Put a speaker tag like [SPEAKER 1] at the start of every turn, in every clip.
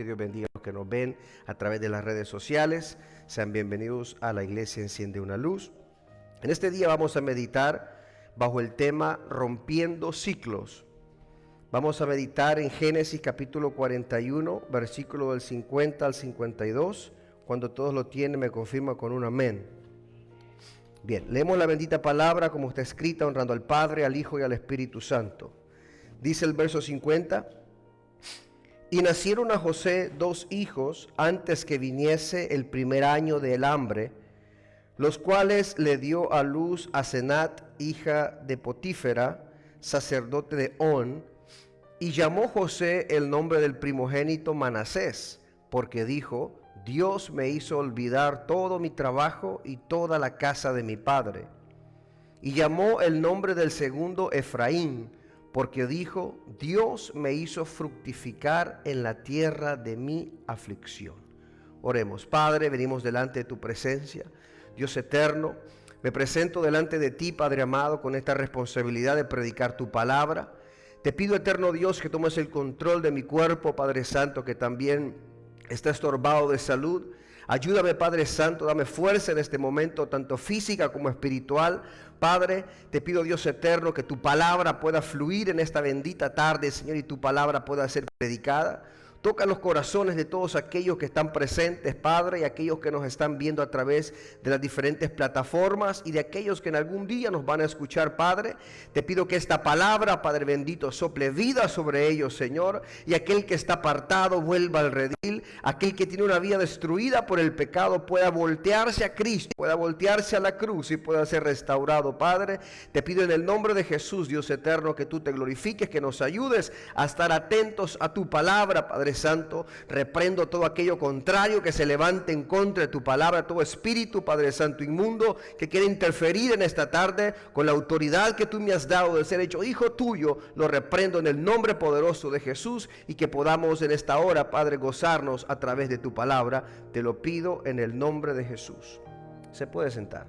[SPEAKER 1] Dios bendiga a los que nos ven a través de las redes sociales. Sean bienvenidos a la Iglesia Enciende una Luz. En este día vamos a meditar bajo el tema Rompiendo Ciclos. Vamos a meditar en Génesis capítulo 41, versículo del 50 al 52. Cuando todos lo tienen, me confirma con un amén. Bien, leemos la bendita palabra como está escrita, honrando al Padre, al Hijo y al Espíritu Santo. Dice el verso 50: y nacieron a José 2 hijos antes que viniese el primer año del hambre, los cuales le dio a luz a Asenat, hija de Potífera, sacerdote de On, y llamó José el nombre del primogénito Manasés, porque dijo: Dios me hizo olvidar todo mi trabajo y toda la casa de mi padre. Y llamó el nombre del segundo Efraín, porque dijo: Dios me hizo fructificar en la tierra de mi aflicción. Oremos. Padre, venimos delante de tu presencia, Dios eterno. Me presento delante de ti, Padre amado, con esta responsabilidad de predicar tu palabra. Te pido, eterno Dios, que tomes el control de mi cuerpo, Padre Santo, que también está estorbado de salud. Ayúdame, Padre Santo, dame fuerza en este momento, tanto física como espiritual. Padre, te pido, Dios eterno, que tu palabra pueda fluir en esta bendita tarde, Señor, y tu palabra pueda ser predicada. Toca los corazones de todos aquellos que están presentes, Padre, y aquellos que nos están viendo a través de las diferentes plataformas y de aquellos que en algún día nos van a escuchar, Padre. Te pido que esta palabra, Padre bendito, sople vida sobre ellos, Señor, y aquel que está apartado vuelva al redil. Aquel que tiene una vida destruida por el pecado pueda voltearse a Cristo, pueda voltearse a la cruz y pueda ser restaurado, Padre. Te pido en el nombre de Jesús, Dios eterno, que tú te glorifiques, que nos ayudes a estar atentos a tu palabra, Padre Santo. Reprendo todo aquello contrario que se levante en contra de tu palabra, todo espíritu, Padre Santo, inmundo, que quiere interferir en esta tarde con la autoridad que tú me has dado de ser hecho hijo tuyo. Lo reprendo en el nombre poderoso de Jesús, y que podamos en esta hora, Padre, gozarnos a través de tu palabra. Te lo pido en el nombre de Jesús. Se puede sentar.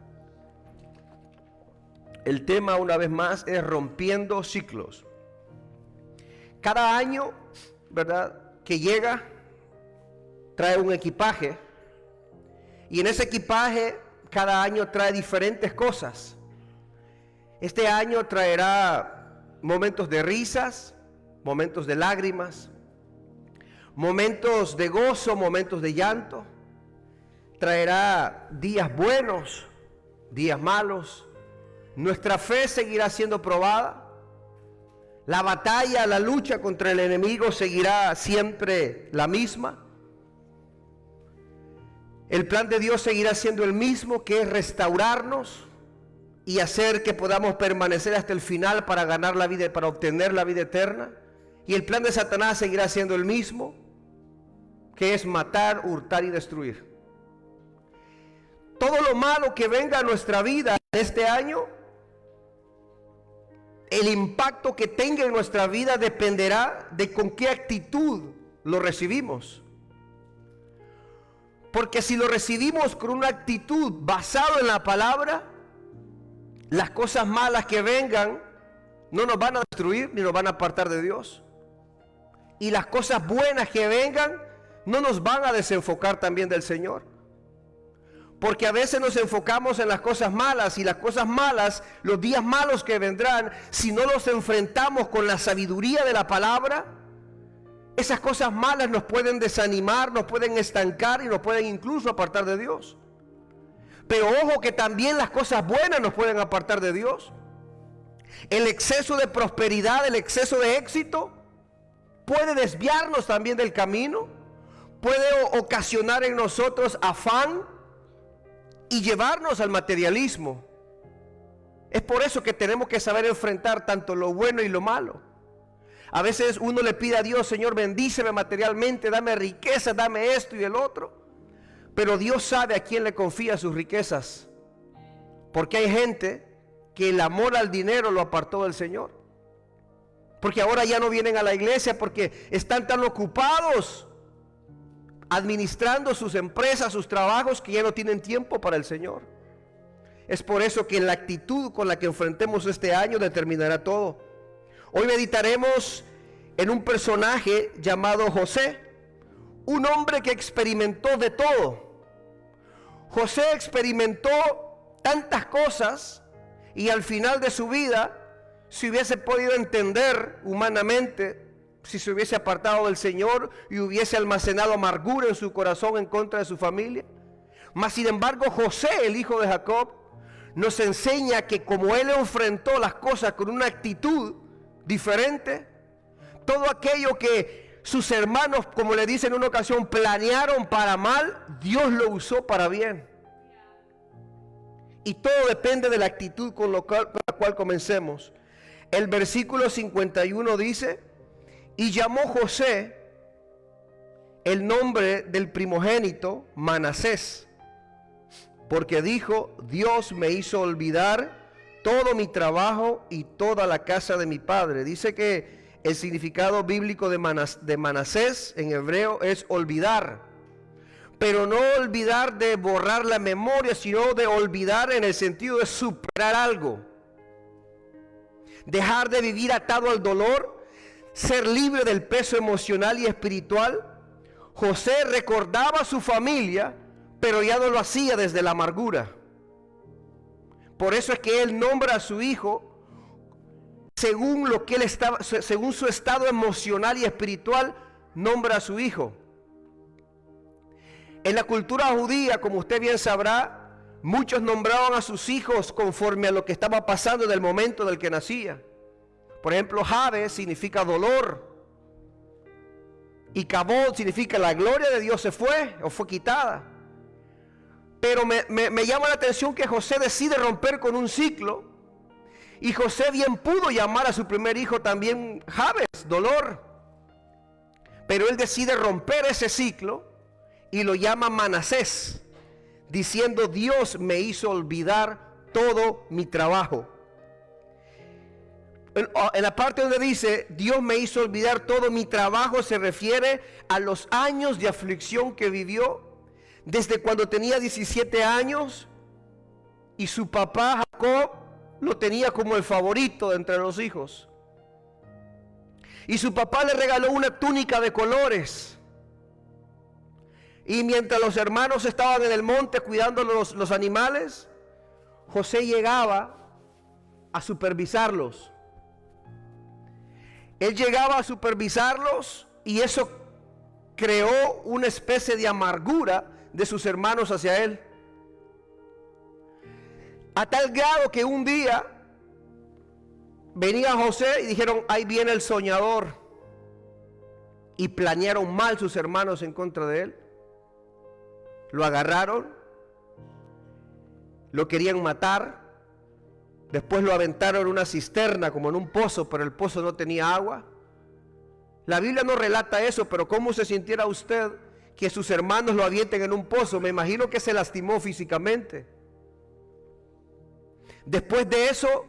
[SPEAKER 1] El tema, una vez más, es rompiendo ciclos. Cada año, ¿verdad?, que llega, trae un equipaje, y en ese equipaje cada año trae diferentes cosas. Este año traerá momentos de risas, momentos de lágrimas, momentos de gozo, momentos de llanto. Traerá días buenos, días malos. Nuestra fe seguirá siendo probada. La batalla, la lucha contra el enemigo seguirá siempre la misma. El plan de Dios seguirá siendo el mismo, que es restaurarnos y hacer que podamos permanecer hasta el final para ganar la vida, para obtener la vida eterna. Y el plan de Satanás seguirá siendo el mismo, que es matar, hurtar y destruir. Todo lo malo que venga a nuestra vida este año, el impacto que tenga en nuestra vida dependerá de con qué actitud lo recibimos. Porque si lo recibimos con una actitud basada en la palabra, las cosas malas que vengan no nos van a destruir ni nos van a apartar de Dios. Y las cosas buenas que vengan no nos van a desenfocar también del Señor. Porque a veces nos enfocamos en las cosas malas, y las cosas malas, los días malos que vendrán, si no los enfrentamos con la sabiduría de la palabra, esas cosas malas nos pueden desanimar, nos pueden estancar y nos pueden incluso apartar de Dios. Pero ojo, que también las cosas buenas nos pueden apartar de Dios. El exceso de prosperidad, el exceso de éxito puede desviarnos también del camino, puede ocasionar en nosotros afán y llevarnos al materialismo. Es por eso que tenemos que saber enfrentar tanto lo bueno y lo malo. A veces uno le pide a Dios: Señor, bendíceme materialmente, dame riqueza, dame esto y el otro. Pero Dios sabe a quién le confía sus riquezas. Porque hay gente que el amor al dinero lo apartó del Señor. Porque ahora ya no vienen a la iglesia porque están tan ocupados administrando sus empresas, sus trabajos, que ya no tienen tiempo para el Señor. Es por eso que la actitud con la que enfrentemos este año determinará todo. Hoy meditaremos en un personaje llamado José, un hombre que experimentó de todo. José experimentó tantas cosas y al final de su vida, si hubiese podido entender humanamente, si se hubiese apartado del Señor y hubiese almacenado amargura en su corazón en contra de su familia. Mas sin embargo, José, el hijo de Jacob, nos enseña que como él enfrentó las cosas con una actitud diferente, todo aquello que sus hermanos, como le dicen en una ocasión, planearon para mal, Dios lo usó para bien. Y todo depende de la actitud con la cual comencemos. El versículo 51 dice: y llamó José el nombre del primogénito Manasés, porque dijo: Dios me hizo olvidar todo mi trabajo y toda la casa de mi padre. Dice que el significado bíblico de Manasés en hebreo es olvidar, pero no olvidar de borrar la memoria, sino de olvidar en el sentido de superar algo, dejar de vivir atado al dolor, ser libre del peso emocional y espiritual. José recordaba a su familia, pero ya no lo hacía desde la amargura. Por eso es que él nombra a su hijo según lo que él estaba, según su estado emocional y espiritual, nombra a su hijo. En la cultura judía, como usted bien sabrá, muchos nombraban a sus hijos conforme a lo que estaba pasando en el momento del que nacía. Por ejemplo, Jabes significa dolor, y Cabod significa la gloria de Dios se fue o fue quitada. Pero me llama la atención que José decide romper con un ciclo, y José bien pudo llamar a su primer hijo también Jabes, dolor, pero él decide romper ese ciclo y lo llama Manasés, diciendo: Dios me hizo olvidar todo mi trabajo. En la parte donde dice Dios me hizo olvidar todo mi trabajo, se refiere a los años de aflicción que vivió desde cuando tenía 17 años y su papá Jacob lo tenía como el favorito de entre los hijos. Y su papá le regaló una túnica de colores. Y mientras los hermanos estaban en el monte cuidando los animales, José llegaba a supervisarlos. Él llegaba a supervisarlos y eso creó una especie de amargura de sus hermanos hacia él. A tal grado que un día venía José y dijeron: ahí viene el soñador. Y planearon mal sus hermanos en contra de él. Lo agarraron, lo querían matar. Después lo aventaron en una cisterna, como en un pozo, pero el pozo no tenía agua. La Biblia no relata eso, pero ¿cómo se sintiera usted que sus hermanos lo avienten en un pozo? Me imagino que se lastimó físicamente. Después de eso,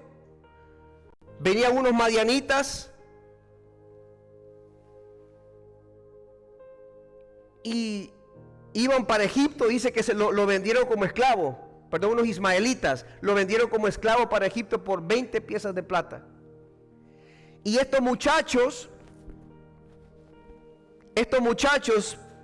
[SPEAKER 1] venían unos madianitas y iban para Egipto. Dice que lo vendieron como esclavo. Perdón, unos ismaelitas lo vendieron como esclavo para Egipto por 20 piezas de plata. Y estos muchachos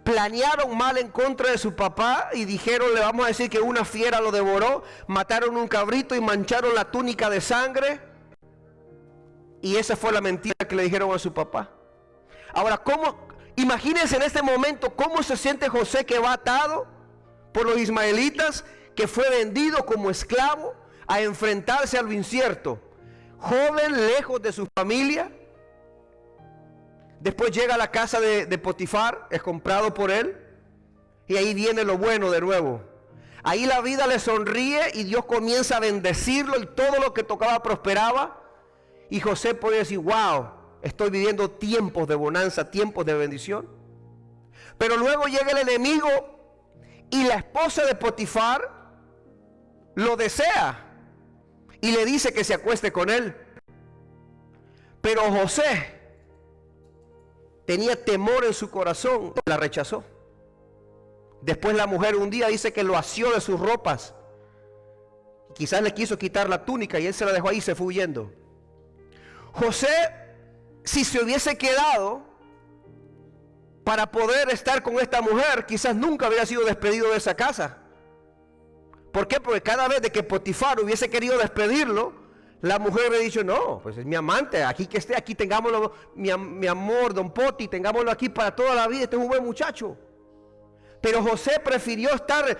[SPEAKER 1] planearon mal en contra de su papá y dijeron: le vamos a decir que una fiera lo devoró. Mataron un cabrito y mancharon la túnica de sangre. Y esa fue la mentira que le dijeron a su papá. Ahora, imagínense en este momento cómo se siente José, que va atado por los ismaelitas, que fue vendido como esclavo a enfrentarse a lo incierto, joven, lejos de su familia. Después llega a la casa de Potifar, es comprado por él, y ahí viene lo bueno de nuevo. Ahí la vida le sonríe y Dios comienza a bendecirlo y todo lo que tocaba prosperaba. Y José puede decir: wow, estoy viviendo tiempos de bonanza, tiempos de bendición. Pero luego llega el enemigo y la esposa de Potifar lo desea y le dice que se acueste con él. Pero José tenía temor en su corazón, la rechazó. Después la mujer un día dice que lo asió de sus ropas. Quizás le quiso quitar la túnica y él se la dejó ahí y se fue huyendo. José, si se hubiese quedado, para poder estar con esta mujer, quizás nunca habría sido despedido de esa casa. ¿Por qué? Porque cada vez de que Potifar hubiese querido despedirlo, la mujer le ha dicho, no, pues es mi amante, aquí que esté, aquí tengámoslo, mi amor, don Poti, tengámoslo aquí para toda la vida, este es un buen muchacho. Pero José prefirió estar...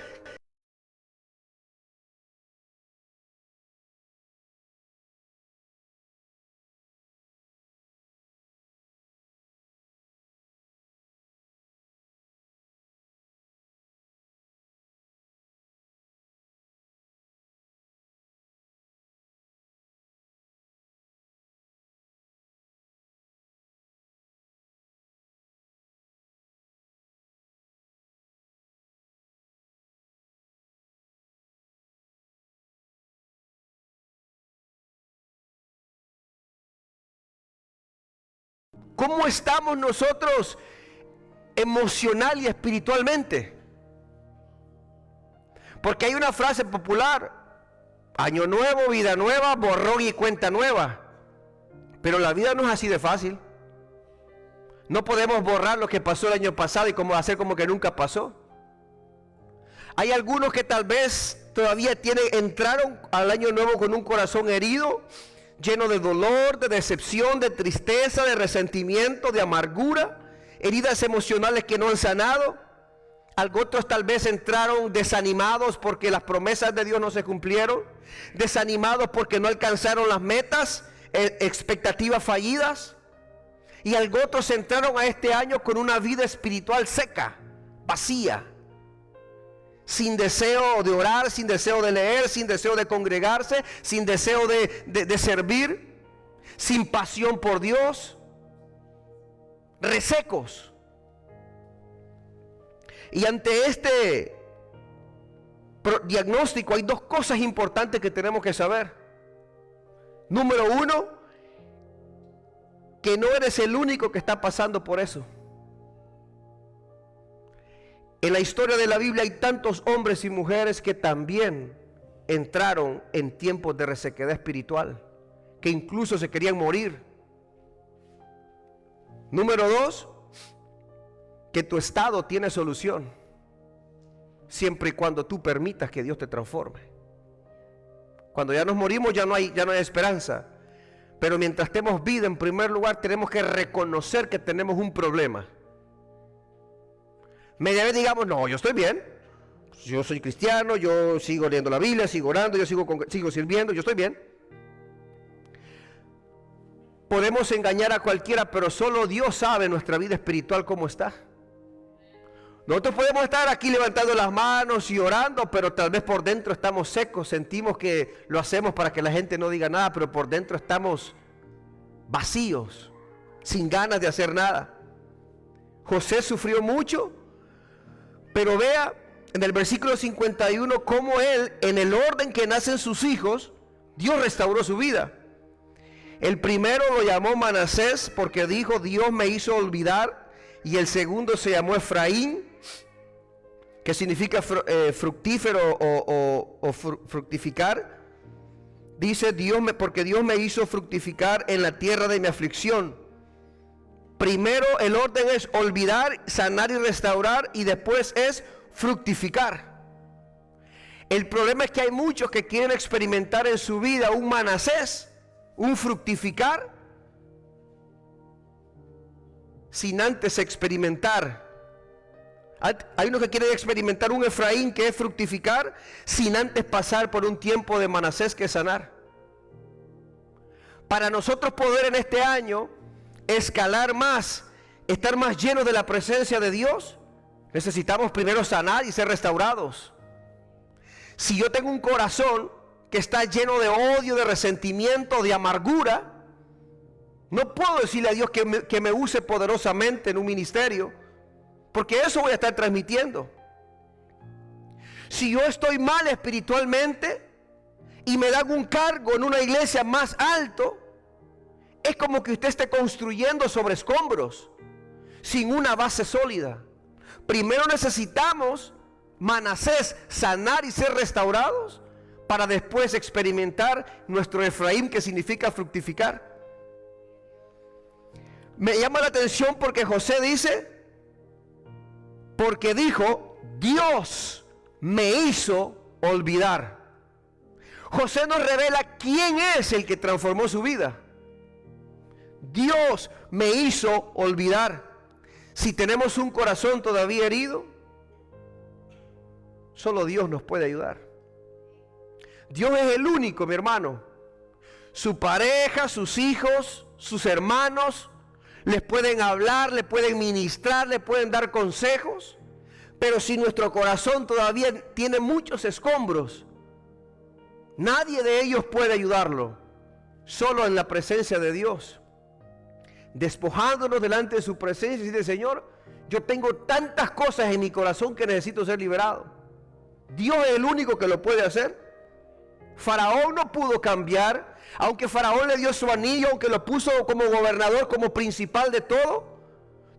[SPEAKER 1] ¿Cómo estamos nosotros emocional y espiritualmente? Porque hay una frase popular: año nuevo, vida nueva, borrón y cuenta nueva. Pero la vida no es así de fácil. No podemos borrar lo que pasó el año pasado y hacer como que nunca pasó. Hay algunos que tal vez todavía entraron al año nuevo con un corazón herido, lleno de dolor, de decepción, de tristeza, de resentimiento, de amargura, heridas emocionales que no han sanado. Otros tal vez entraron desanimados porque las promesas de Dios no se cumplieron, desanimados porque no alcanzaron las metas, expectativas fallidas. Y otros entraron a este año con una vida espiritual seca, vacía, sin deseo de orar, sin deseo de leer, sin deseo de congregarse, sin deseo de servir, sin pasión por Dios, resecos. Y ante este diagnóstico hay dos cosas importantes que tenemos que saber. Número uno, que no eres el único que está pasando por eso. En la historia de la Biblia hay tantos hombres y mujeres que también entraron en tiempos de resequedad espiritual, que incluso se querían morir. Número dos, que tu estado tiene solución, siempre y cuando tú permitas que Dios te transforme. Cuando ya nos morimos ya no hay esperanza. Pero mientras tenemos vida, en primer lugar tenemos que reconocer que tenemos un problema. Media vez digamos, no, yo estoy bien, yo soy cristiano, yo sigo leyendo la Biblia, sigo orando, yo sigo sirviendo, yo estoy bien. Podemos engañar a cualquiera, pero solo Dios sabe nuestra vida espiritual cómo está. Nosotros podemos estar aquí levantando las manos y orando, pero tal vez por dentro estamos secos, sentimos que lo hacemos para que la gente no diga nada, pero por dentro estamos vacíos, sin ganas de hacer nada. José sufrió mucho, pero vea en el versículo 51 cómo él, en el orden que nacen sus hijos, Dios restauró su vida. El primero lo llamó Manasés porque dijo, Dios me hizo olvidar. Y el segundo se llamó Efraín, que significa fructífero o fructificar. Dice porque Dios me hizo fructificar en la tierra de mi aflicción. Primero el orden es olvidar, sanar y restaurar, y después es fructificar. El problema es que hay muchos que quieren experimentar en su vida un Manasés, un fructificar, sin antes experimentar. Hay unos que quieren experimentar un Efraín, que es fructificar, sin antes pasar por un tiempo de Manasés, que es sanar. Para nosotros poder en este año escalar más, estar más llenos de la presencia de Dios, necesitamos primero sanar y ser restaurados. Si yo tengo un corazón que está lleno de odio, de resentimiento, de amargura, no puedo decirle a Dios que me use poderosamente en un ministerio, porque eso voy a estar transmitiendo. Si yo estoy mal espiritualmente y me dan un cargo en una iglesia más alto, es como que usted esté construyendo sobre escombros, sin una base sólida. Primero necesitamos Manasés, sanar y ser restaurados, para después experimentar nuestro Efraín, que significa fructificar. Me llama la atención porque José dice porque dijo, Dios me hizo olvidar. José nos revela quién es el que transformó su vida. Dios me hizo olvidar. Si tenemos un corazón todavía herido, solo Dios nos puede ayudar. Dios es el único, mi hermano. Su pareja, sus hijos, sus hermanos, les pueden hablar, les pueden ministrar, les pueden dar consejos. Pero si nuestro corazón todavía tiene muchos escombros, nadie de ellos puede ayudarlo. Solo en la presencia de Dios. Despojándonos delante de su presencia y decir, Señor, yo tengo tantas cosas en mi corazón que necesito ser liberado. Dios es el único que lo puede hacer. Faraón no pudo cambiar, aunque Faraón le dio su anillo, aunque lo puso como gobernador, como principal de todo.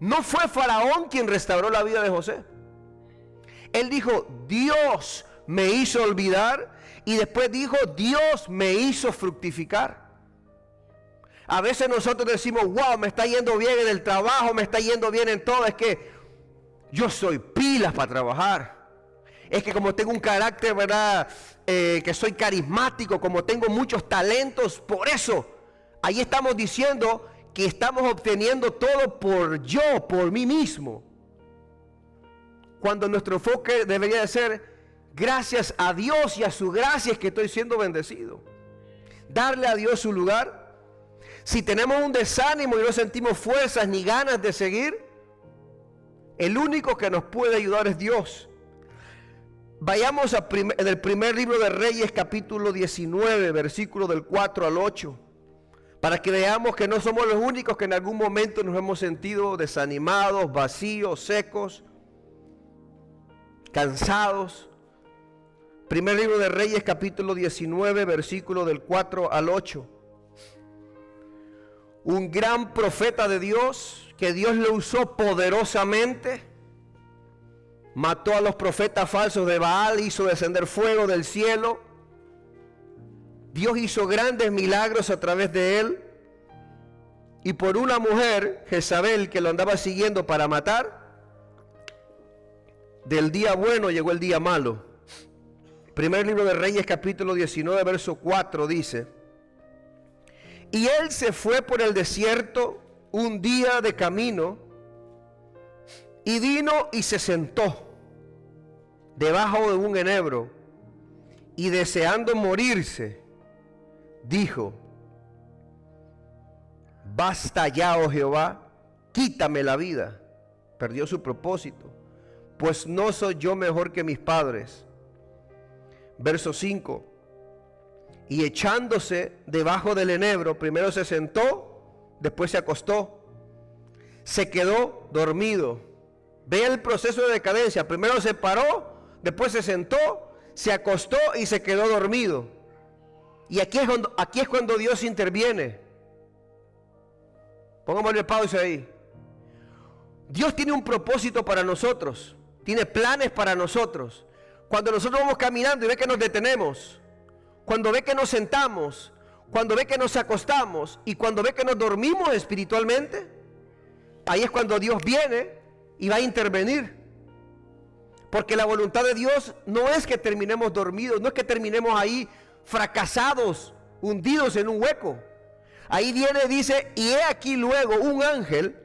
[SPEAKER 1] No fue Faraón quien restauró la vida de José. Él dijo, Dios me hizo olvidar, y después dijo, Dios me hizo fructificar. A veces nosotros decimos, wow, me está yendo bien en el trabajo, me está yendo bien en todo. Es que yo soy pilas para trabajar. Es que como tengo un carácter, ¿verdad? Que soy carismático, como tengo muchos talentos, por eso. Ahí estamos diciendo que estamos obteniendo todo por mí mismo. Cuando nuestro enfoque debería de ser, gracias a Dios y a su gracia es que estoy siendo bendecido. Darle a Dios su lugar. Si tenemos un desánimo y no sentimos fuerzas ni ganas de seguir, el único que nos puede ayudar es Dios. Vayamos en el primer libro de Reyes, capítulo 19, versículo del 4 al 8, para que veamos que no somos los únicos que en algún momento nos hemos sentido desanimados, vacíos, secos, cansados. Primer libro de Reyes, capítulo 19, versículo del 4 al 8. Un gran profeta de Dios, que Dios le usó poderosamente, mató a los profetas falsos de Baal, hizo descender fuego del cielo. Dios hizo grandes milagros a través de él. Y por una mujer, Jezabel, que lo andaba siguiendo para matar, del día bueno llegó el día malo. Primer libro de Reyes, capítulo 19, verso 4 dice: y él se fue por el desierto un día de camino, y vino y se sentó debajo de un enebro, y deseando morirse, dijo: basta ya, oh Jehová, quítame la vida. Perdió su propósito, pues no soy yo mejor que mis padres. Verso 5. Y echándose debajo del enebro, primero se sentó, después se acostó, se quedó dormido. Ve el proceso de decadencia. Primero se paró, después se sentó, se acostó y se quedó dormido. Y aquí es cuando Dios interviene. Pongámosle pausa ahí. Dios tiene un propósito para nosotros, tiene planes para nosotros. Cuando nosotros vamos caminando y ve que nos detenemos, cuando ve que nos sentamos, cuando ve que nos acostamos y cuando ve que nos dormimos espiritualmente, ahí es cuando Dios viene y va a intervenir. Porque la voluntad de Dios no es que terminemos dormidos, no es que terminemos ahí fracasados, hundidos en un hueco. Ahí viene, dice, y he aquí luego un ángel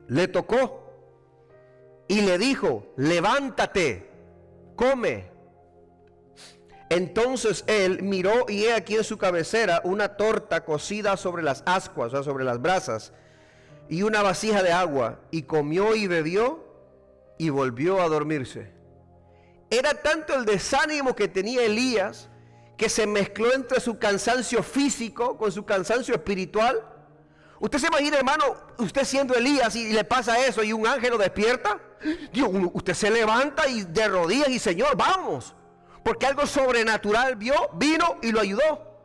[SPEAKER 1] le tocó y le dijo: levántate, come. Entonces él miró y he aquí en su cabecera una torta cocida sobre las ascuas, o sea, sobre las brasas, y una vasija de agua, y comió y bebió y volvió a dormirse. Era tanto el desánimo que tenía Elías, que se mezcló entre su cansancio físico con su cansancio espiritual. Usted se imagina, hermano, usted siendo Elías y le pasa eso y un ángel lo despierta. Dios, usted se levanta y de rodillas y: Señor, vamos. Porque algo sobrenatural vino y lo ayudó.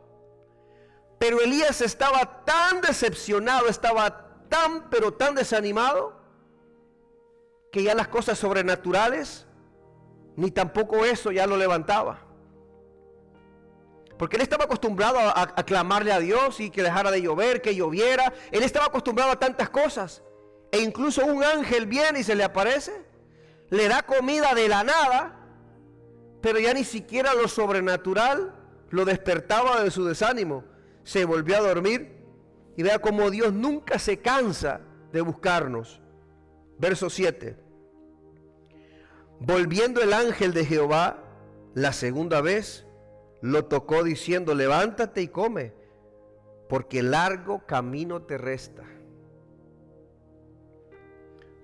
[SPEAKER 1] Pero Elías estaba tan decepcionado, estaba pero tan desanimado, que ya las cosas sobrenaturales, ni tampoco eso ya lo levantaba. Porque él estaba acostumbrado a clamarle a Dios y que dejara de llover, que lloviera. Él estaba acostumbrado a tantas cosas. E incluso un ángel viene y se le aparece. le da comida de la nada, pero ya ni siquiera lo sobrenatural lo despertaba de su desánimo. Se volvió a dormir y vea cómo Dios nunca se cansa de buscarnos. Verso 7. Volviendo el ángel de Jehová la segunda vez, lo tocó diciendo: levántate y come, porque largo camino te resta.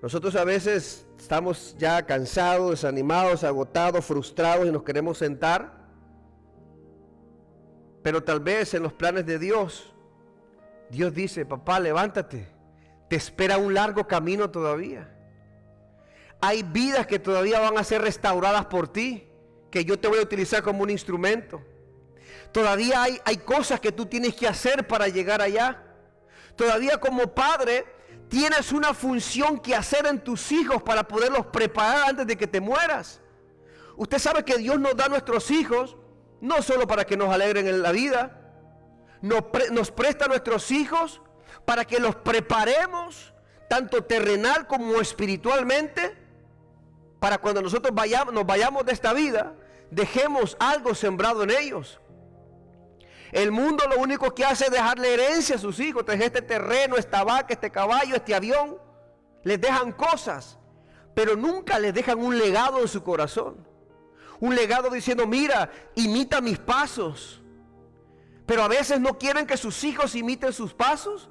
[SPEAKER 1] Nosotros a veces estamos ya cansados, desanimados, agotados, frustrados y nos queremos sentar. Pero tal vez en los planes de Dios, Dios dice: papá, levántate, te espera un largo camino todavía. Hay vidas que todavía van a ser restauradas por ti, que yo te voy a utilizar como un instrumento. Todavía hay cosas que tú tienes que hacer para llegar allá. Todavía como padre tienes una función que hacer en tus hijos para poderlos preparar antes de que te mueras. Usted sabe que Dios nos da a nuestros hijos no solo para que nos alegren en la vida, nos presta a nuestros hijos para que los preparemos tanto terrenal como espiritualmente, para cuando nosotros nos vayamos de esta vida, dejemos algo sembrado en ellos. El mundo lo único que hace es dejarle herencia a sus hijos. Entonces, este terreno, esta vaca, este caballo, este avión, les dejan cosas, pero nunca les dejan un legado en su corazón. Un legado diciendo: mira, imita mis pasos. Pero a veces no quieren que sus hijos imiten sus pasos,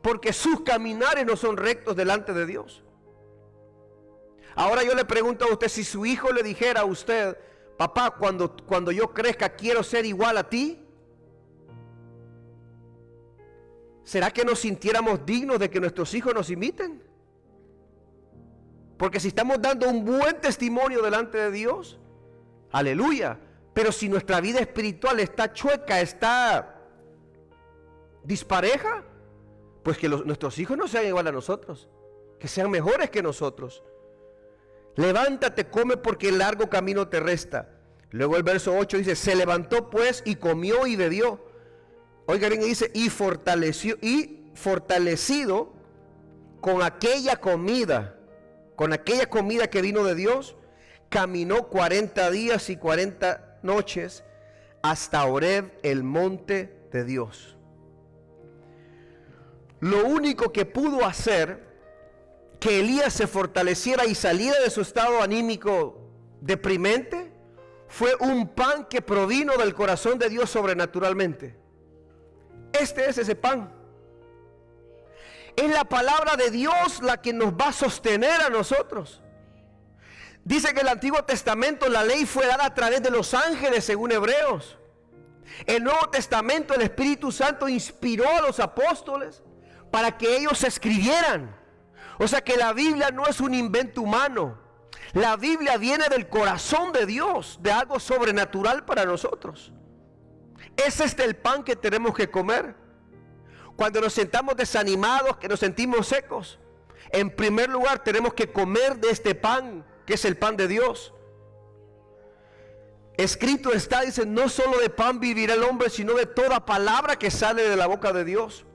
[SPEAKER 1] porque sus caminares no son rectos delante de Dios. Ahora yo le pregunto a usted, si su hijo le dijera a usted: papá, cuando yo crezca quiero ser igual a ti, ¿será que nos sintiéramos dignos de que nuestros hijos nos imiten? Porque si estamos dando un buen testimonio delante de Dios, aleluya. Pero si nuestra vida espiritual está chueca, está dispareja, pues que nuestros hijos no sean igual a nosotros, que sean mejores que nosotros. Levántate, come, porque el largo camino te resta. Luego el verso 8 dice: se levantó pues y comió y bebió. Oiga bien, dice: y fortalecido con aquella comida que vino de Dios, caminó 40 días y 40 noches hasta Horeb, el monte de Dios. Lo único que pudo hacer que Elías se fortaleciera y saliera de su estado anímico deprimente fue un pan que provino del corazón de Dios sobrenaturalmente. Este es ese pan. Es la palabra de Dios la que nos va a sostener a nosotros. Dice que en el Antiguo Testamento la ley fue dada a través de los ángeles, según Hebreos. El Nuevo Testamento, el Espíritu Santo inspiró a los apóstoles para que ellos escribieran. O sea que la Biblia no es un invento humano. La Biblia viene del corazón de Dios, de algo sobrenatural para nosotros. Es el pan que tenemos que comer. Cuando nos sentamos desanimados, que nos sentimos secos, en primer lugar tenemos que comer de este pan, que es el pan de Dios. Escrito está, dice: no solo de pan vivirá el hombre, sino de toda palabra que sale de la boca de Dios.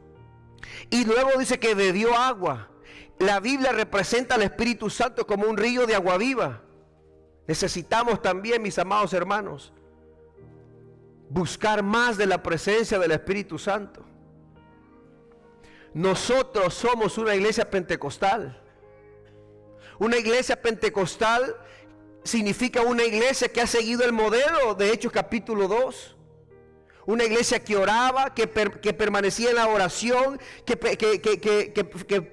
[SPEAKER 1] Y luego dice que bebió agua. La Biblia representa al Espíritu Santo como un río de agua viva. Necesitamos también, mis amados hermanos, buscar más de la presencia del Espíritu Santo. Nosotros somos una iglesia pentecostal. Una iglesia pentecostal significa una iglesia que ha seguido el modelo de Hechos capítulo 2. Una iglesia que oraba, que permanecía en la oración, que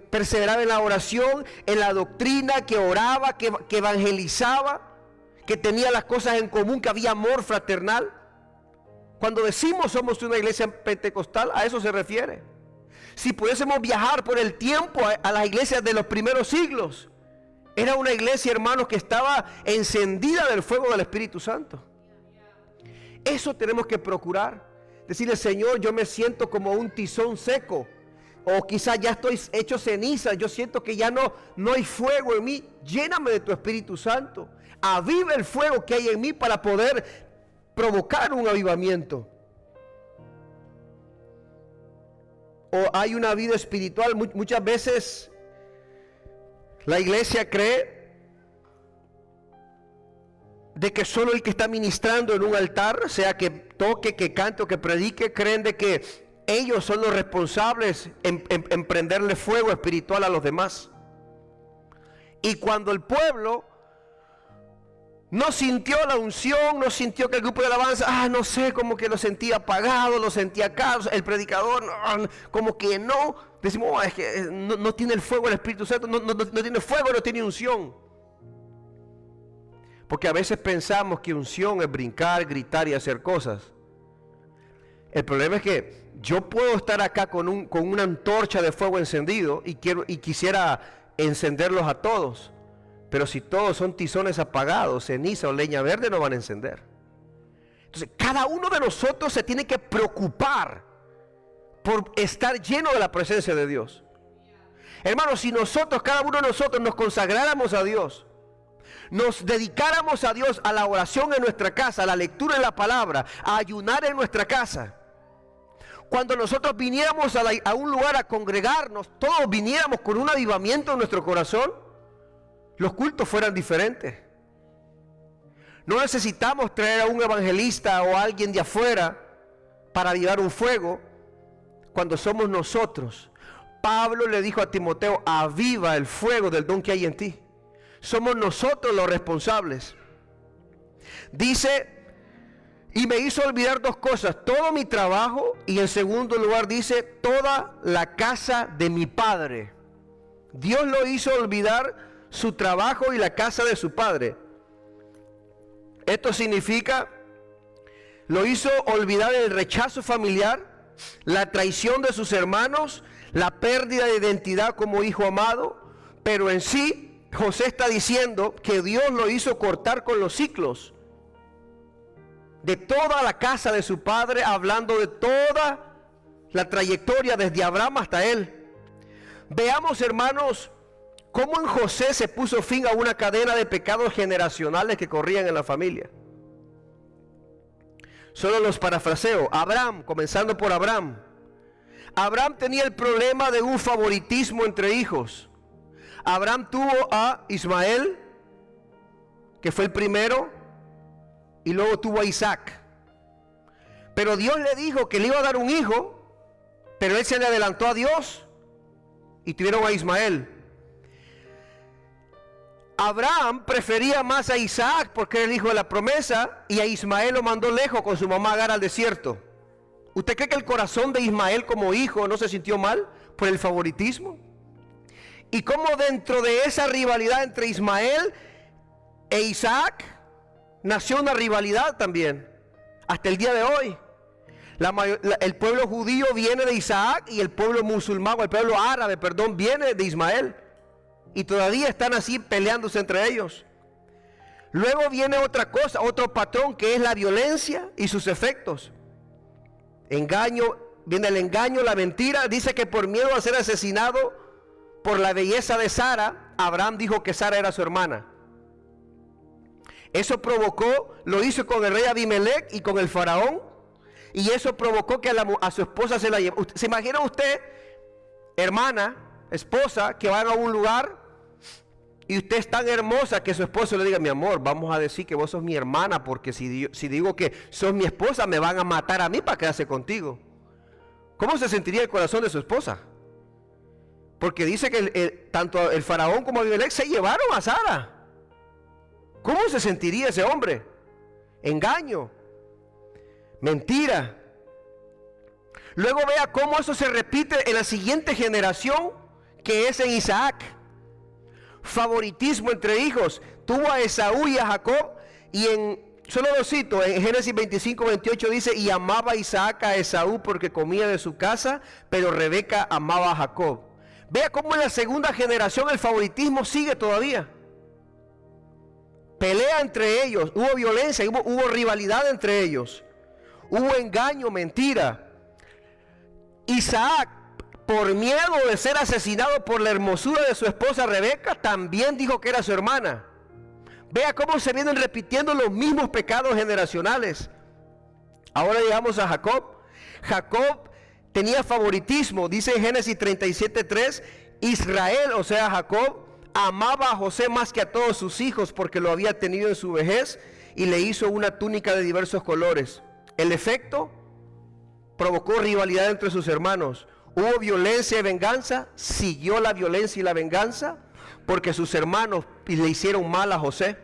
[SPEAKER 1] perseveraba en la oración, en la doctrina, que oraba, que evangelizaba, que tenía las cosas en común, que había amor fraternal. Cuando decimos somos una iglesia pentecostal, a eso se refiere. Si pudiésemos viajar por el tiempo a las iglesias de los primeros siglos, era una iglesia, hermanos, que estaba encendida del fuego del Espíritu Santo. Eso tenemos que procurar. Decirle: Señor, yo me siento como un tizón seco, o quizás ya estoy hecho ceniza, yo siento que ya no hay fuego en mí. Lléname de tu Espíritu Santo. Aviva el fuego que hay en mí para poder provocar un avivamiento. O hay una vida espiritual. Muchas veces la iglesia cree de que solo el que está ministrando en un altar, sea que toque, que cante o que predique, creen de que ellos son los responsables en prenderle fuego espiritual a los demás. Y cuando el pueblo no sintió la unción, no sintió que el grupo de alabanza, no sé, como que lo sentía apagado, lo sentía caro, el predicador, como que no, decimos, es que no tiene el fuego del Espíritu Santo, no tiene fuego, no tiene unción. Porque a veces pensamos que unción es brincar, gritar y hacer cosas. El problema es que yo puedo estar acá con una antorcha de fuego encendido y quisiera encenderlos a todos. Pero si todos son tizones apagados, ceniza o leña verde, no van a encender. Entonces, cada uno de nosotros se tiene que preocupar por estar lleno de la presencia de Dios. Hermanos, si cada uno de nosotros nos consagráramos a Dios, nos dedicáramos a Dios, a la oración en nuestra casa, a la lectura de la palabra, a ayunar en nuestra casa, cuando nosotros viniéramos a un lugar a congregarnos, todos viniéramos con un avivamiento en nuestro corazón, los cultos fueran diferentes. No necesitamos traer a un evangelista o a alguien de afuera para avivar un fuego cuando somos nosotros. Pablo le dijo a Timoteo, aviva el fuego del don que hay en ti. Somos nosotros los responsables. Dice, y me hizo olvidar dos cosas, todo mi trabajo, y en segundo lugar dice, toda la casa de mi padre. Dios lo hizo olvidar su trabajo y la casa de su padre. Esto significa, lo hizo olvidar el rechazo familiar, la traición de sus hermanos, la pérdida de identidad como hijo amado, pero en sí, José está diciendo que Dios lo hizo cortar con los ciclos de toda la casa de su padre, hablando de toda la trayectoria desde Abraham hasta él. Veamos, hermanos, cómo en José se puso fin a una cadena de pecados generacionales que corrían en la familia. Solo los parafraseo. Abraham, comenzando por Abraham. Abraham tenía el problema de un favoritismo entre hijos. Abraham tuvo a Ismael, que fue el primero, y luego tuvo a Isaac. Pero Dios le dijo que le iba a dar un hijo, pero él se le adelantó a Dios y tuvieron a Ismael. Abraham prefería más a Isaac porque era el hijo de la promesa, y a Ismael lo mandó lejos con su mamá Agar al desierto. ¿Usted cree que el corazón de Ismael como hijo no se sintió mal por el favoritismo? Y cómo dentro de esa rivalidad entre Ismael e Isaac nació una rivalidad también, hasta el día de hoy. El pueblo judío viene de Isaac y el pueblo musulmán, o el pueblo árabe, perdón, viene de Ismael. Y todavía están así peleándose entre ellos. Luego viene otra cosa, otro patrón, que es la violencia y sus efectos. Engaño, viene el engaño, la mentira. Dice que por miedo a ser asesinado por la belleza de Sara, Abraham dijo que Sara era su hermana. Eso provocó, lo hizo con el rey Abimelech y con el faraón, y eso provocó que a su esposa se la llevó. ¿Se imagina usted, hermana, esposa, que van a un lugar y usted es tan hermosa que su esposo le diga, mi amor, vamos a decir que vos sos mi hermana, porque si digo que sos mi esposa, me van a matar a mí para quedarse contigo? ¿Cómo se sentiría el corazón de su esposa? Porque dice que tanto el faraón como Abimelech se llevaron a Sara. ¿Cómo se sentiría ese hombre? Engaño, mentira. Luego vea cómo eso se repite en la siguiente generación, que es en Isaac. Favoritismo entre hijos. Tuvo a Esaú y a Jacob, y solo lo cito, en Génesis 25:28 dice, y amaba Isaac a Esaú porque comía de su casa, pero Rebeca amaba a Jacob. Vea cómo en la segunda generación el favoritismo sigue todavía. Pelea entre ellos, hubo violencia, hubo rivalidad entre ellos, hubo engaño, mentira. Isaac, por miedo de ser asesinado por la hermosura de su esposa Rebeca, también dijo que era su hermana. Vea cómo se vienen repitiendo los mismos pecados generacionales. Ahora llegamos a Jacob. Jacob tenía favoritismo, dice en Génesis 37:3, Israel, o sea Jacob, amaba a José más que a todos sus hijos porque lo había tenido en su vejez y le hizo una túnica de diversos colores. El efecto provocó rivalidad entre sus hermanos. Hubo violencia y venganza, siguió la violencia y la venganza, porque sus hermanos le hicieron mal a José.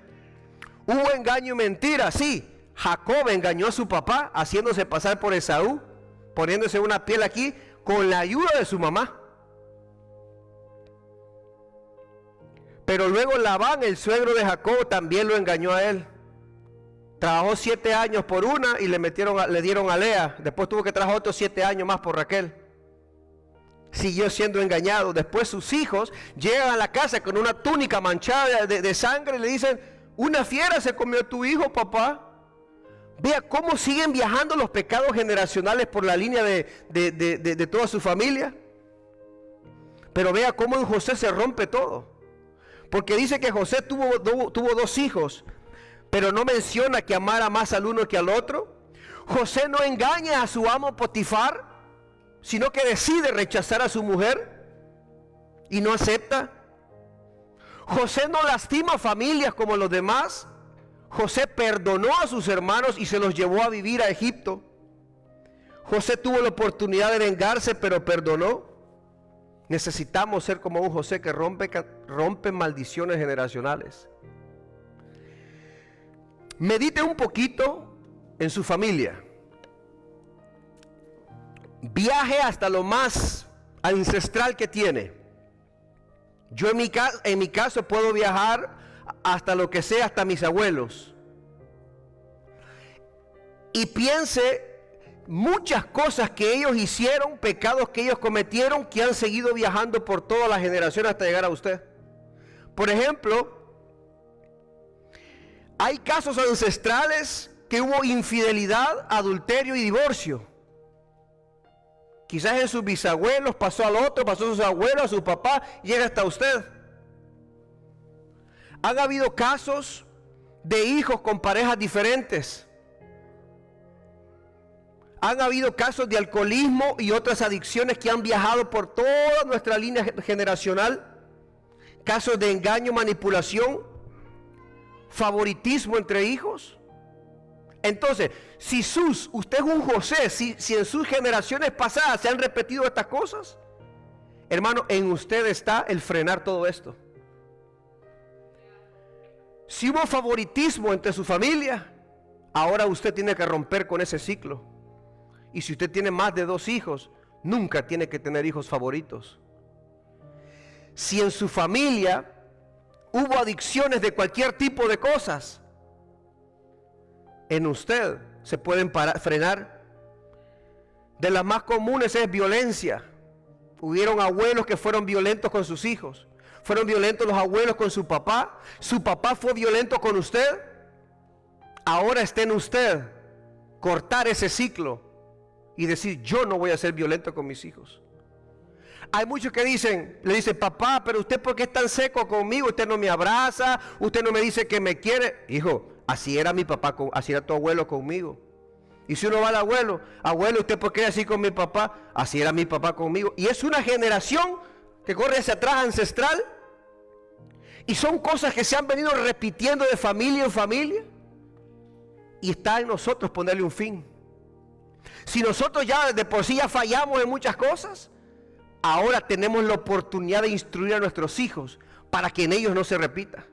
[SPEAKER 1] Hubo engaño y mentira, sí. Jacob engañó a su papá, haciéndose pasar por Esaú, poniéndose una piel aquí, con la ayuda de su mamá. Pero luego Labán, el suegro de Jacob, también lo engañó a él. Trabajó 7 años por una y le dieron a Lea. Después tuvo que trabajar otros 7 años más por Raquel. Siguió siendo engañado. Después sus hijos llegan a la casa con una túnica manchada de sangre y le dicen: una fiera se comió a tu hijo, papá. Vea cómo siguen viajando los pecados generacionales por la línea de toda su familia. Pero vea cómo en José se rompe todo. Porque dice que José tuvo 2 hijos, pero no menciona que amara más al uno que al otro. José no engaña a su amo Potifar, sino que decide rechazar a su mujer y no acepta. José no lastima familias como los demás. José perdonó a sus hermanos y se los llevó a vivir a Egipto. José tuvo la oportunidad de vengarse, pero perdonó. Necesitamos ser como un José que rompe maldiciones generacionales. Medite un poquito en su familia. Viaje hasta lo más ancestral que tiene. Yo en mi caso puedo viajar hasta lo que sea, hasta mis abuelos. Y piense muchas cosas que ellos hicieron, pecados que ellos cometieron, que han seguido viajando por todas las generaciones hasta llegar a usted. Por ejemplo, hay casos ancestrales que hubo infidelidad, adulterio y divorcio. Quizás en sus bisabuelos pasó al otro, pasó a sus abuelos, a su papá, llega hasta usted. Han habido casos de hijos con parejas diferentes. Han habido casos de alcoholismo y otras adicciones que han viajado por toda nuestra línea generacional. Casos de engaño, manipulación, favoritismo entre hijos. Entonces, si usted es un José, si en sus generaciones pasadas se han repetido estas cosas, hermano, en usted está el frenar todo esto. Si hubo favoritismo entre su familia, ahora usted tiene que romper con ese ciclo. Y si usted tiene más de 2 hijos, nunca tiene que tener hijos favoritos. Si en su familia hubo adicciones de cualquier tipo de cosas, en usted se pueden frenar. De las más comunes es violencia. Hubieron abuelos que fueron violentos con sus hijos. Fueron violentos los abuelos con su papá. Su papá fue violento con usted. Ahora está en usted cortar ese ciclo y decir: yo no voy a ser violento con mis hijos. Hay muchos que le dicen: papá, pero usted ¿por qué es tan seco conmigo? Usted no me abraza, usted no me dice que me quiere. Hijo, así era mi papá, así era tu abuelo conmigo. Y si uno va al abuelo: abuelo, ¿usted por qué es así con mi papá? Así era mi papá conmigo. Y es una generación que corre hacia atrás, ancestral. Y son cosas que se han venido repitiendo de familia en familia. Y está en nosotros ponerle un fin. Si nosotros ya de por sí ya fallamos en muchas cosas, ahora tenemos la oportunidad de instruir a nuestros hijos para que en ellos no se repita.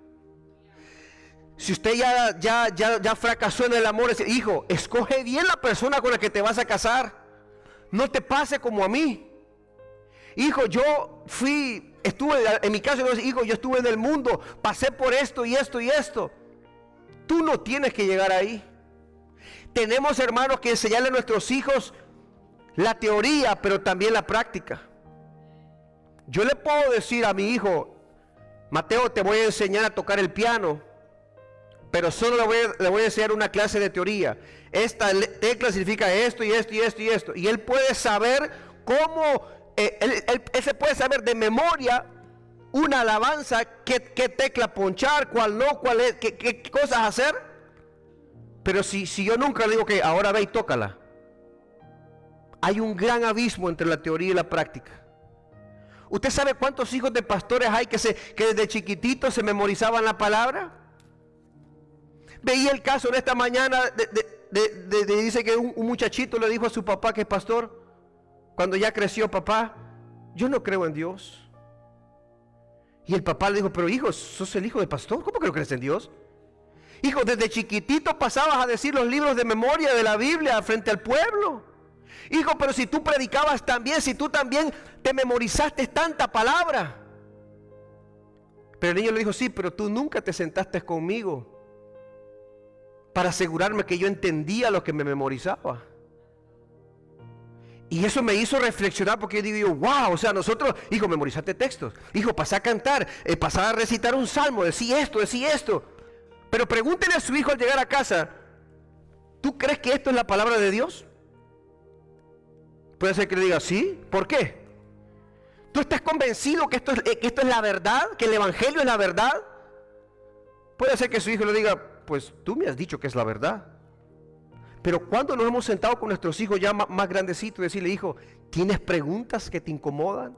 [SPEAKER 1] Si usted ya fracasó en el amor, hijo, escoge bien la persona con la que te vas a casar. No te pase como a mí. Hijo, estuve en mi caso, hijo, yo estuve en el mundo, pasé por esto y esto y esto. Tú no tienes que llegar ahí. Tenemos, hermanos, que enseñarle a nuestros hijos la teoría, pero también la práctica. Yo le puedo decir a mi hijo: Mateo, te voy a enseñar a tocar el piano, pero solo le voy a enseñar una clase de teoría. Esta tecla significa esto y esto y esto y esto. Y él puede saber cómo, él se puede saber de memoria una alabanza, qué tecla ponchar, cuál no, qué cosas hacer. Pero si yo nunca le digo que ahora ve y tócala, hay un gran abismo entre la teoría y la práctica. ¿Usted sabe cuántos hijos de pastores hay que desde chiquititos se memorizaban la palabra? Veía el caso de esta mañana, dice que un muchachito le dijo a su papá que es pastor, cuando ya creció: papá, yo no creo en Dios. Y el papá le dijo: pero hijo, sos el hijo del pastor, ¿cómo que no crees en Dios? Hijo, desde chiquitito pasabas a decir los libros de memoria de la Biblia frente al pueblo. Hijo, pero si tú predicabas también, si tú también te memorizaste tanta palabra. Pero el niño le dijo: sí, pero tú nunca te sentaste conmigo para asegurarme que yo entendía lo que me memorizaba. Y eso me hizo reflexionar, porque yo digo: wow, o sea, nosotros, hijo, memorizaste textos, hijo, pasá a cantar, pasá a recitar un salmo, decí esto. Pero pregúntele a su hijo al llegar a casa: ¿tú crees que esto es la palabra de Dios? Puede ser que le diga: sí. ¿Por qué? ¿Tú estás convencido que esto es la verdad? ¿Que el evangelio es la verdad? Puede ser que su hijo le diga: pues tú me has dicho que es la verdad. Pero cuando nos hemos sentado con nuestros hijos ya más grandecitos y decirle: hijo, ¿tienes preguntas que te incomodan?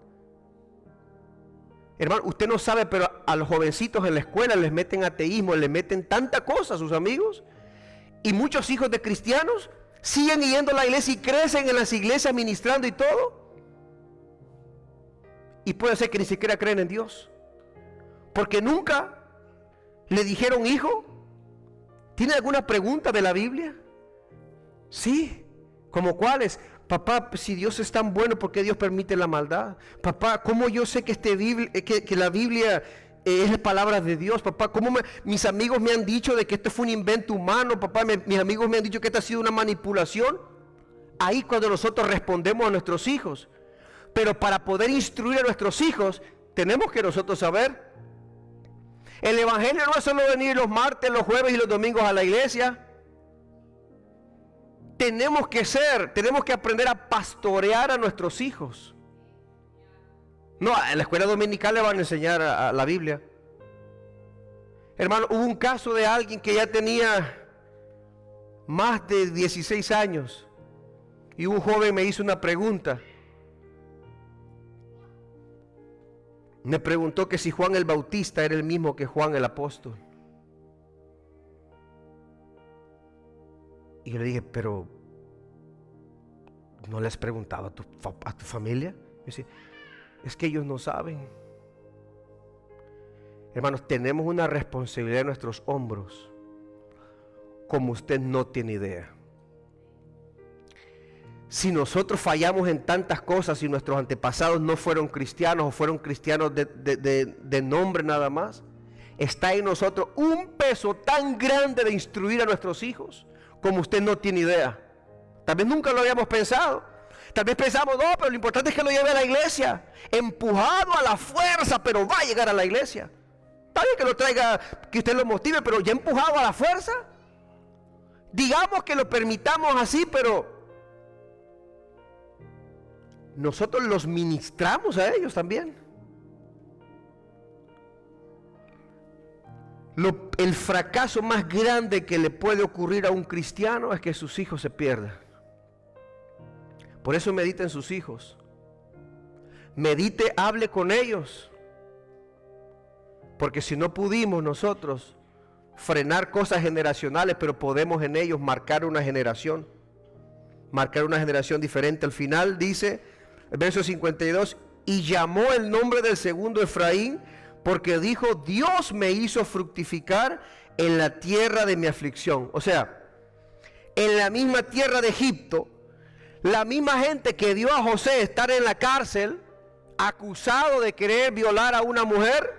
[SPEAKER 1] Hermano, usted no sabe, pero a los jovencitos en la escuela les meten ateísmo, les meten tanta cosa a sus amigos. Y muchos hijos de cristianos siguen yendo a la iglesia y crecen en las iglesias ministrando y todo. Y puede ser que ni siquiera creen en Dios, porque nunca le dijeron: hijo, ¿tiene alguna pregunta de la Biblia? Sí. ¿Como cuáles? Papá, si Dios es tan bueno, ¿por qué Dios permite la maldad? Papá, ¿cómo yo sé que la Biblia es la palabra de Dios? Papá, ¿cómo mis amigos me han dicho de que esto fue un invento humano? Papá, mis amigos me han dicho que esto ha sido una manipulación. Ahí cuando nosotros respondemos a nuestros hijos. Pero para poder instruir a nuestros hijos, tenemos que nosotros saber. El evangelio no es solo venir los martes, los jueves y los domingos a la iglesia. Tenemos que aprender a pastorear a nuestros hijos. No, en la escuela dominical le van a enseñar a la Biblia. Hermano, hubo un caso de alguien que ya tenía más de 16 años. Y un joven me hizo una pregunta. Me preguntó que si Juan el Bautista era el mismo que Juan el apóstol. Y yo le dije: pero ¿no le has preguntado a tu familia? Me dice: es que ellos no saben. Hermanos, tenemos una responsabilidad en nuestros hombros como usted no tiene idea. Si nosotros fallamos en tantas cosas y nuestros antepasados no fueron cristianos o fueron cristianos de nombre nada más, está en nosotros un peso tan grande de instruir a nuestros hijos como usted no tiene idea. Tal vez nunca lo habíamos pensado. Tal vez pensamos: no, pero lo importante es que lo lleve a la iglesia, empujado a la fuerza, pero va a llegar a la iglesia. Está bien que lo traiga, que usted lo motive, pero ya empujado a la fuerza. Digamos que lo permitamos así, pero nosotros los ministramos a ellos también. El fracaso más grande que le puede ocurrir a un cristiano es que sus hijos se pierdan. Por eso medite en sus hijos. Medite, hable con ellos. Porque si no pudimos nosotros frenar cosas generacionales, pero podemos en ellos marcar una generación diferente. Al final dice, el verso 52, y llamó el nombre del segundo Efraín, porque dijo: Dios me hizo fructificar en la tierra de mi aflicción. O sea, en la misma tierra de Egipto, la misma gente que dio a José estar en la cárcel, acusado de querer violar a una mujer,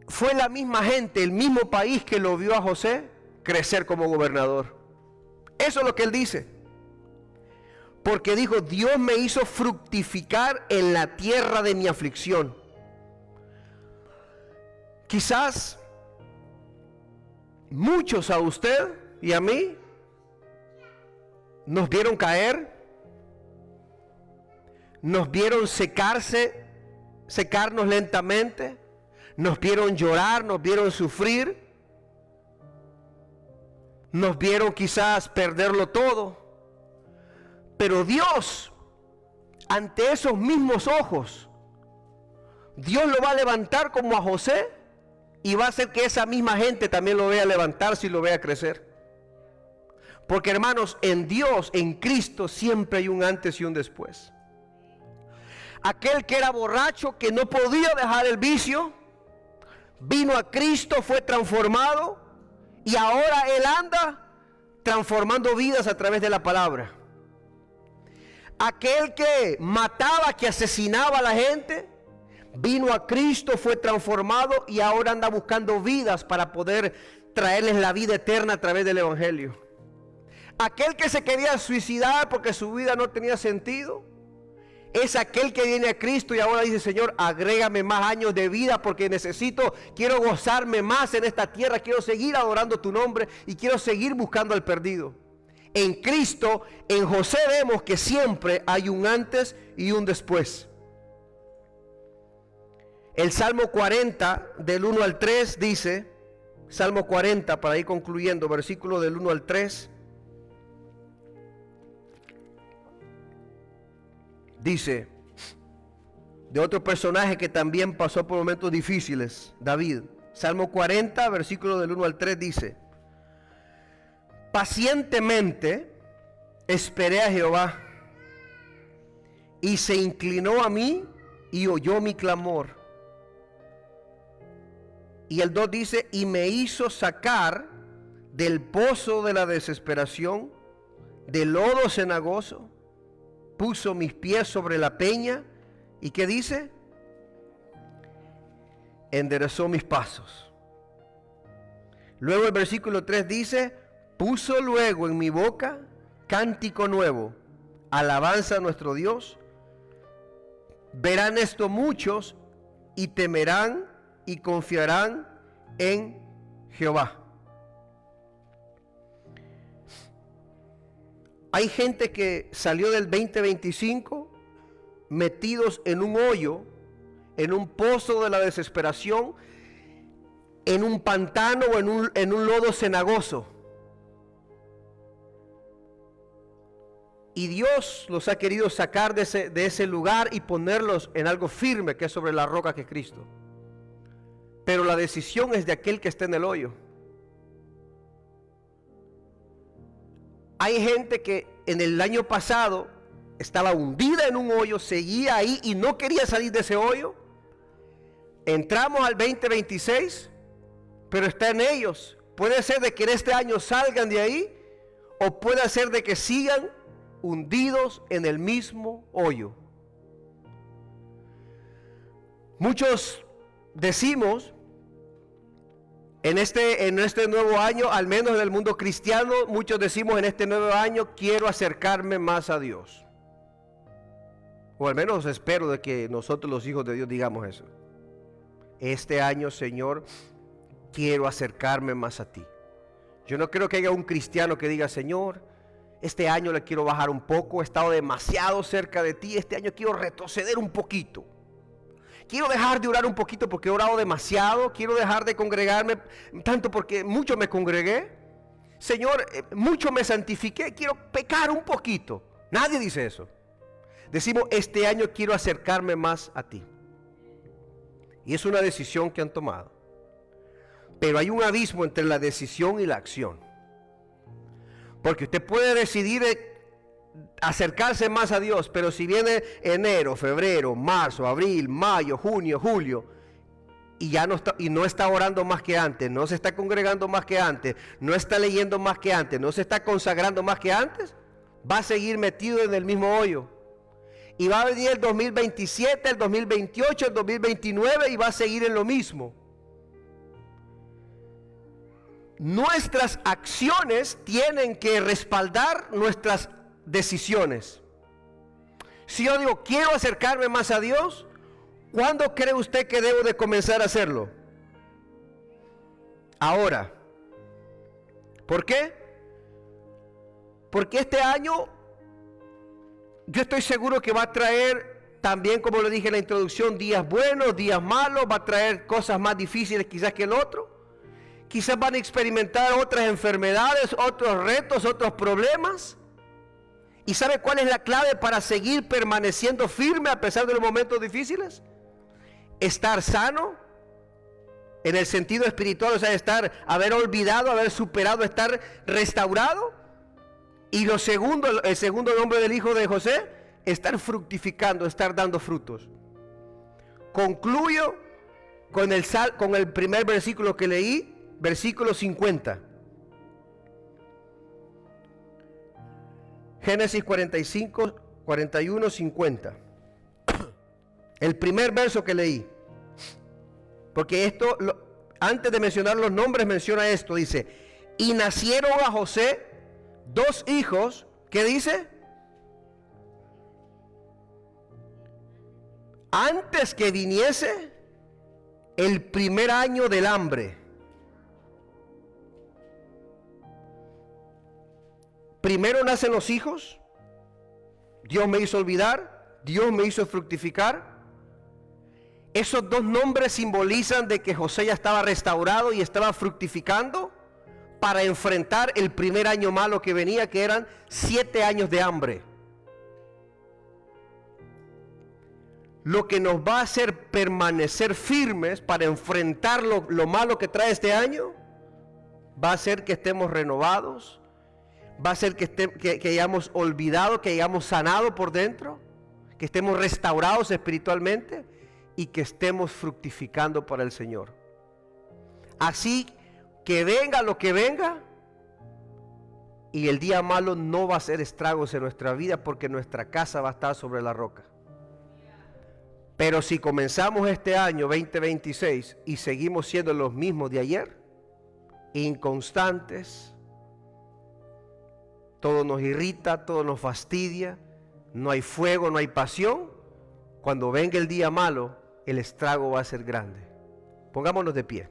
[SPEAKER 1] fue la misma gente, el mismo país que lo vio a José crecer como gobernador. Eso es lo que él dice. Porque dijo: Dios me hizo fructificar en la tierra de mi aflicción. Quizás muchos a usted y a mí nos vieron caer, nos vieron secarnos lentamente, nos vieron llorar, nos vieron sufrir, nos vieron quizás perderlo todo. Pero Dios, ante esos mismos ojos, Dios lo va a levantar como a José Y va a hacer que esa misma gente también lo vea levantarse y lo vea crecer. Porque hermanos, en Dios, en Cristo, siempre hay un antes y un después. Aquel que era borracho, que no podía dejar el vicio, vino a Cristo, fue transformado y ahora él anda transformando vidas a través de la palabra. Aquel que mataba, que asesinaba a la gente, vino a Cristo, fue transformado y ahora anda buscando vidas para poder traerles la vida eterna a través del Evangelio. Aquel que se quería suicidar porque su vida no tenía sentido, es aquel que viene a Cristo y ahora dice: Señor, agrégame más años de vida porque quiero gozarme más en esta tierra, quiero seguir adorando tu nombre y quiero seguir buscando al perdido. En Cristo, en José vemos que siempre hay un antes y un después. El Salmo 40 del 1 al 3 dice, Salmo 40 para ir concluyendo, versículo del 1 al 3. Dice, de otro personaje que también pasó por momentos difíciles, David. Salmo 40, versículo del 1 al 3 dice: pacientemente esperé a Jehová, y se inclinó a mí y oyó mi clamor. Y el 2 dice: y me hizo sacar del pozo de la desesperación, del lodo cenagoso, puso mis pies sobre la peña. ¿Y qué dice? Enderezó mis pasos. Luego el versículo 3 dice: puso luego en mi boca cántico nuevo, alabanza a nuestro Dios. Verán esto muchos y temerán y confiarán en Jehová. Hay gente que salió del 2025 metidos en un hoyo, en un pozo de la desesperación, en un pantano o en un lodo cenagoso. Y Dios los ha querido sacar de ese lugar y ponerlos en algo firme, que es sobre la roca que es Cristo. Pero la decisión es de aquel que está en el hoyo. Hay gente que en el año pasado estaba hundida en un hoyo, seguía ahí y no quería salir de ese hoyo. Entramos al 2026, pero está en ellos. Puede ser de que en este año salgan de ahí, o puede ser de que sigan hundidos en el mismo hoyo. Muchos decimos en este nuevo año, al menos en el mundo cristiano, muchos decimos en este nuevo año: quiero acercarme más a Dios. O al menos espero de que nosotros los hijos de Dios digamos eso. Este año, Señor, quiero acercarme más a ti. Yo no creo que haya un cristiano que diga: Señor, este año le quiero bajar un poco, he estado demasiado cerca de ti, este año quiero retroceder un poquito. Quiero dejar de orar un poquito porque he orado demasiado. Quiero dejar de congregarme tanto porque mucho me congregué. Señor, mucho me santifiqué. Quiero pecar un poquito. Nadie dice eso. Decimos: este año quiero acercarme más a ti. Y es una decisión que han tomado. Pero hay un abismo entre la decisión y la acción. Porque usted puede decidir acercarse más a Dios, pero si viene enero, febrero, marzo, abril, mayo, junio, julio, y ya no está orando más que antes, no se está congregando más que antes, no está leyendo más que antes, no se está consagrando más que antes, va a seguir metido en el mismo hoyo. Y va a venir el 2027, el 2028, el 2029 y va a seguir en lo mismo. Nuestras acciones tienen que respaldar nuestras decisiones. Si yo digo: quiero acercarme más a Dios, ¿cuándo cree usted que debo de comenzar a hacerlo? Ahora. ¿Por qué? Porque este año yo estoy seguro que va a traer también, como le dije en la introducción, días buenos, días malos, va a traer cosas más difíciles quizás que el otro. Quizás van a experimentar otras enfermedades, otros retos, otros problemas. ¿Y sabe cuál es la clave para seguir permaneciendo firme a pesar de los momentos difíciles? Estar sano, en el sentido espiritual, o sea, haber olvidado, haber superado, estar restaurado. Y el segundo nombre del hijo de José, estar fructificando, estar dando frutos. Concluyo con el primer versículo que leí, versículo 50. Génesis 45, 41, 50. El primer verso que leí. Porque antes de mencionar los nombres, menciona esto. Dice, y nacieron a José 2 hijos. ¿Qué dice? Antes que viniese el primer año del hambre. Primero nacen los hijos. Dios me hizo olvidar. Dios me hizo fructificar. Esos 2 nombres simbolizan de que José ya estaba restaurado y estaba fructificando para enfrentar el primer año malo que venía, que eran 7 años de hambre. Lo que nos va a hacer permanecer firmes para enfrentar lo malo que trae este año, va a ser que estemos renovados, va a ser que hayamos olvidado, que hayamos sanado por dentro, que estemos restaurados espiritualmente y que estemos fructificando para el Señor. Así que venga lo que venga, y el día malo no va a hacer estragos en nuestra vida, porque nuestra casa va a estar sobre la roca. Pero si comenzamos este año 2026 y seguimos siendo los mismos de ayer, inconstantes, todo nos irrita, todo nos fastidia, no hay fuego, no hay pasión, cuando venga el día malo, el estrago va a ser grande. Pongámonos de pie.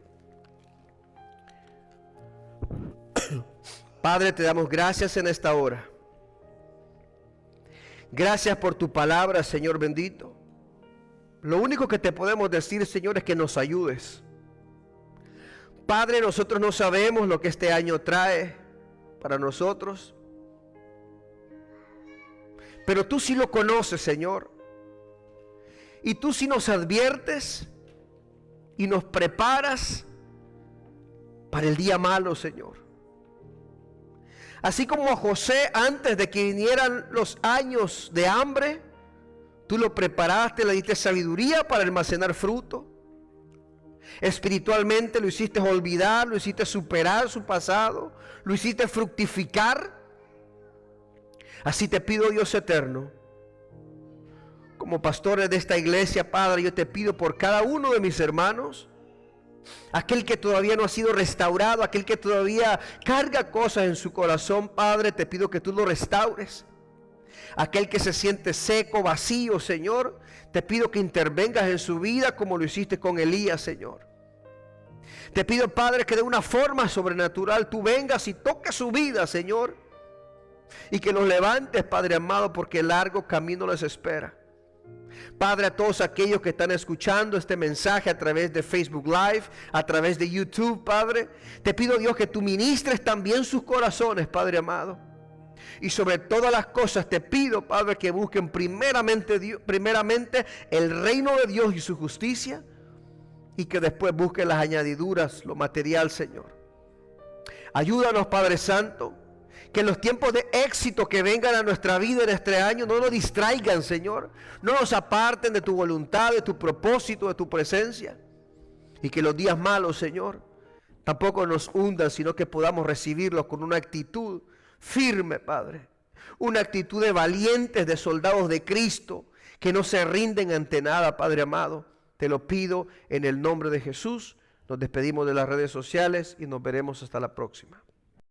[SPEAKER 1] Padre, te damos gracias en esta hora. Gracias por tu palabra, Señor bendito. Lo único que te podemos decir, Señor, es que nos ayudes. Padre, nosotros no sabemos lo que este año trae para nosotros, pero tú sí lo conoces, Señor. Y tú sí nos adviertes y nos preparas para el día malo, Señor. Así como a José, antes de que vinieran los años de hambre, tú lo preparaste, le diste sabiduría para almacenar fruto. Espiritualmente lo hiciste olvidar, lo hiciste superar su pasado, lo hiciste fructificar. Así te pido, Dios eterno, como pastores de esta iglesia, Padre, yo te pido por cada uno de mis hermanos, aquel que todavía no ha sido restaurado, aquel que todavía carga cosas en su corazón, Padre, te pido que tú lo restaures. Aquel que se siente seco, vacío, Señor, te pido que intervengas en su vida como lo hiciste con Elías, Señor. Te pido, Padre, que de una forma sobrenatural tú vengas y toques su vida, Señor, y que los levantes, Padre amado, porque el largo camino les espera. Padre, a todos aquellos que están escuchando este mensaje a través de Facebook Live, a través de YouTube, Padre, te pido, Dios, que tú ministres también sus corazones, Padre amado. Y sobre todas las cosas te pido, Padre, que busquen primeramente el reino de Dios y su justicia, y que después busquen las añadiduras, lo material, Señor. Ayúdanos, Padre Santo, que los tiempos de éxito que vengan a nuestra vida en este año no nos distraigan, Señor. No nos aparten de tu voluntad, de tu propósito, de tu presencia. Y que los días malos, Señor, tampoco nos hundan, sino que podamos recibirlos con una actitud firme, Padre. Una actitud de valientes, de soldados de Cristo, que no se rinden ante nada, Padre amado. Te lo pido en el nombre de Jesús. Nos despedimos de las redes sociales y nos veremos hasta la próxima.